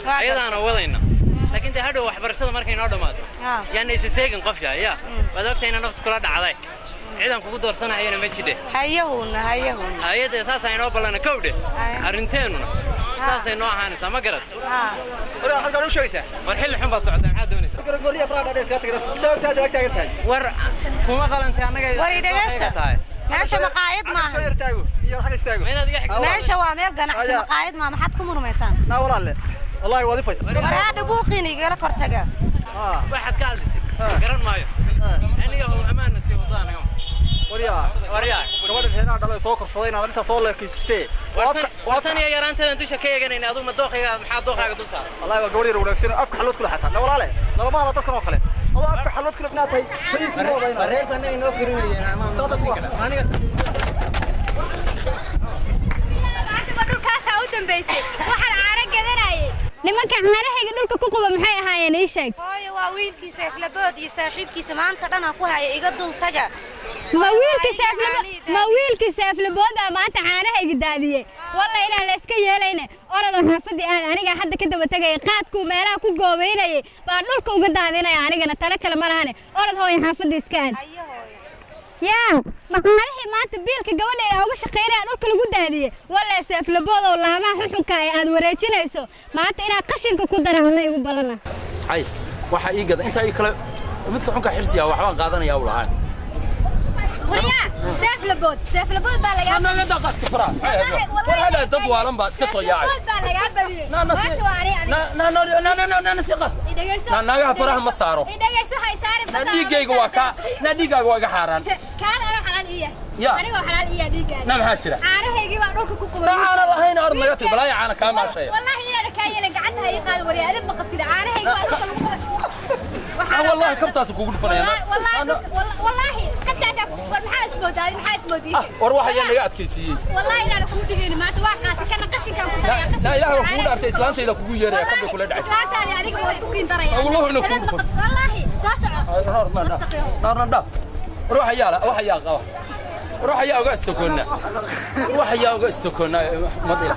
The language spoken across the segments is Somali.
أيضا أنا وضعنا لكن أنت هذا واحد برشة مركي نورد مات يعني إسسيجن قفيا يا بدك تينا نفط كل هذا عذاك عيدان كوكو دور سنة هينا متشدة هيدا أساس إنه بلنا كودة أرنتيننا أساس إنه هاني سما قرط ورا خلنا نشوف شيء ورحيل حنبط صعدنا عاد دوني قرية فرادة ده سياتك سويت هذا وقت أنت ور كم قال أنت أنا جاي وريد جست ماشي مقاعد ما ماشي وامير جناح مقاعد ما حد كم رميسان لا والله وظيفة وراد بوقيني قال كرتجا واحد كالدسي قرن مايو يعني هو أمان نسي وضعنا يوم وريا كمان هنا دلوا سوق الصدينا أنت صور كيستي وطني يا رانت أنت شكيه جنين أظن مدوخي محاد دوخي قدوس الله يقولي رولكسين أفك حلوت كل حتى لا والله لا ما هذا تذكر خليه الله أفك حلوت كل بناتي الرئيس أنا نوكرني أنا ما صوت أنا بدو كاسة أودن بيسي واحد عارق جذراي لما كان عارح يقولك كوكو بمحي هاي نيشك هاي واويل كيسة في لبود يساحب كيسة ما أنت أنا أخوها يقدر تجا مويل كيسة في لبود ما أنت عارح يقداديه والله إلى الأسكية لينا أرد حفظي أنا جا حد كده بتجي قاتكو ملا كوكو بيني بقولكم قدادينا يعني أنا ترى كلام أنا أرد هو يحفظ إسكان يا ما عارف ما تبيلك جوانا أو مش خير أنا كل جودة ولا سيف لبوضة ولا ما حكم كاي هذا وريتنا يسوع ما أنت أنا قشنك كودنا ولا يقول بلنا أي واحد يقدر أنت أي كلام مثل حكم حرسي أو حوان قاضنا يا أولاد وريا سيف لبود بالله أنا لا دقت كفرة ولا تدوى لهم بس كسر يا عيل نا نسيقة نا فرح مسارو نادي واقع نادي واقع حاران كان أنا حلال يا أنا حلال إيه ديجا نعم هاتشرة أنا هيجي وأروح كوكو لا أنا الله هنا أرض نجاتي بلا أنا كام عشية والله أنا كاين قعدتها يقال وريا أنا بقفت أنا هيجي والله كم تاسك كوكو فنينا والله حتى أنا محاسبه دي وروح يا نجات كيسي والله أنا كنت تجيني ما توقعت كان قشي كان كنت لا لا هو كود أرتي إسلامتي إذا كوكو يري قبل كل دعس إسلامتي يعني كوكو كوكين ترى والله إنه كوكو والله ساسع نار روح يا روح يا أوجستكونا روح يا أوجستكونا مضيع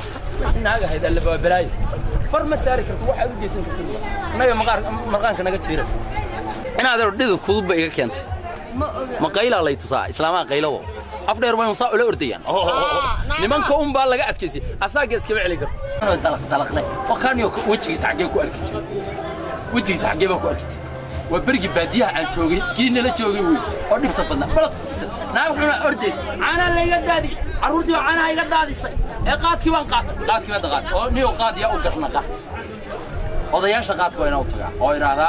ناقة هيدا اللي بلاي فرم السارك روح أوجي سنك ناقة مقارن كنا قد شيرس أنا هذا رديد كذوب بيجا كنت ما قيل الله يتصاع إسلام قيله أفضل ما يمصا ولا أرديان لمن كون بالله قاعد كذي أساق يسكب عليك أنا دلق لي وكان وجهي سحقيك وأركض وجهي سحقيك وأركض وبرجي بديها عن شوقي كين لا شوقي وي ودي تبدنا بلق ناو حنا أرديس أنا اللي يقدادي عروتي أنا يقدادي قاد كيوان قاد كيوان دقات أو نيو قاد يا أوكرنا قاد odayaasha qaadka inuu tagaa oo iraada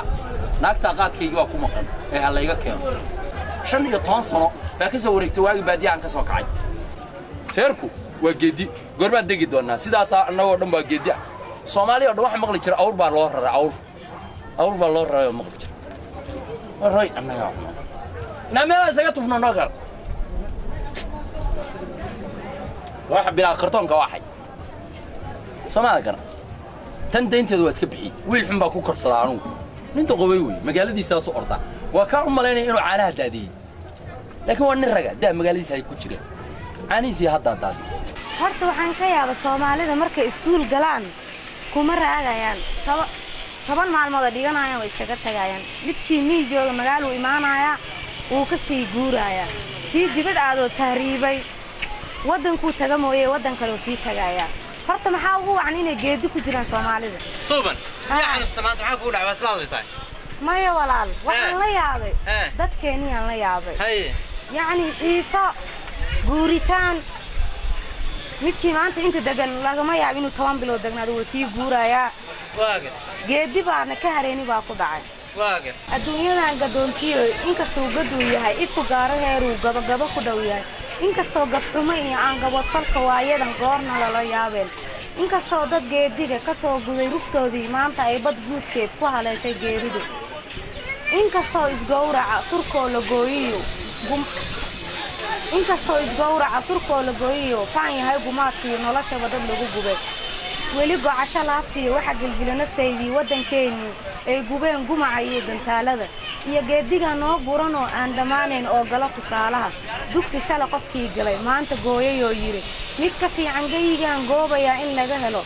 naagta qaadkayga waa ku maqan ee hal iga keeno 15 sano baa ka soo wareegtay waagi baadiyaan ka soo kacay sheerku waa geedi goorma degi doonaa sidaas annagoo dhan baa geedi Soomaaliya oo dhan wax maqli jira awr baa loo raraa awr baa loo raraa maqli jira waray annaga naamada isaga tufno nagar waxa bilaa kartoonka waxay Soomaaliya kana tan deynteedu waa iska bixi wiil xun baa ku korsada anugu ninta qoway way magaaladiisa soo orda waa ka umaleynay inuu caanaha daadiyay laakiin waa nin raga daa magaaladiisa ay ku jireen caaniisi hadda daadi horta waxaan ka yaabaa Soomaalida markay iskuul galaan kuma raagayaan toban maalmood dhiganayaan way iskaga tagayaan midkii miijooga magaalo u imaanaya uu ka sii guuraya kii dibad aadoo tahriibay wadanku taga mooyee wadan kale uu sii tagaya horta maxaa ugu wacan inay geedi ku jiraan Soomaalida suuban yaa istamaad maxaa ku dhacay waslaadaysaa maya walaal waxaan la yaabay dadkeeniyaan la yaabay yani xiiso guuritaan midkii maanta inta degan lagama yaab inuu 10 bilood degnaado uu sii guuraya waaga geedi baana ka hareeni baa ku dhacay waaga adduunyadan gadoontiyo inkastoo gaduu yahay ifku gaaro heeruu gabagaba ku dhow yahay inkastoo gabdhumo iyo aan gabad falka waayadan goorna lala yaabeen inkastoo dad geediga ka soo guday rugtoodii maanta ay bad guudkeed ku haleeshay geeridu inkastoo isgowraca surkoo la gooyiyo faan yahay gumaadkii nolosha dad lagu gubay weli gocasho laabtiyo waxa gilgila nafteydii wadankeennii ay gubeen gumaca iyo dantaalada iyo geediga noo buran oo aan dhammaanayn oo galo tusaalaha dugsi shala qofkii galay maanta gooyayoo yiri mid ka fiican gayigaan goobayaa in laga helo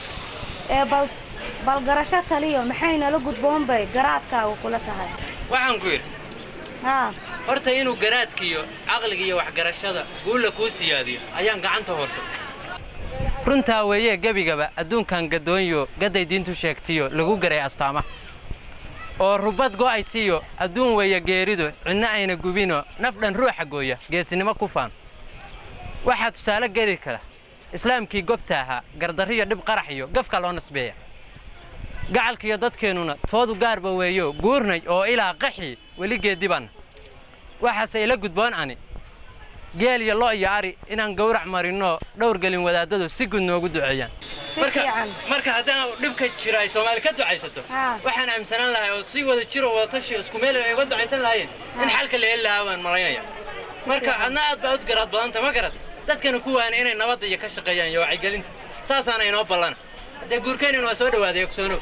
balgarasho taliyo maxayna la gudboon bay garaadkaaga kula tahay waxaan ku yiri horta inuu garaadkiyo aqliga iyo waxgarashada guula ku siyaadiyo ayaan gacanta hoorsaday runtaa weeye gabigaba adduunkan gadoonyo gaday diintu sheegtiyo lagu garay astaama oo rubad go'aysiyo adduun weeye geeridu cidna ayna gubino nafdhan ruuxa gooya geesinimo ku faan waxa tusaale gari kara islaamkii gobta ahaa gardariyo dhib qarax iyo gafka loo nasbeeya gacalkiyo dadkeenuna toodu gaarba weeyo guurnay oo ilaa qaxi weli geediban waxaase ila gudboon ani geel iyo lo iyo ari inaan gowrac marino dhowr galin wadaadadu si gud noogu duceeyaan marka haddaan dhibka jira ay Soomaali ka ducaysato waxaan aaminsan lahay oo si wada jiro wada tashi isku meel ay uga ducaysan lahayn in xalka la heli lahaa waan maraynaya marka adna aad baad garad badanta ma garad dadkana ku waan inay nabad iyo ka shaqeeyaan iyo wacyi gelinta saasana inoo ballan hadda guurkeenina waa soo dhawaaday ogsoono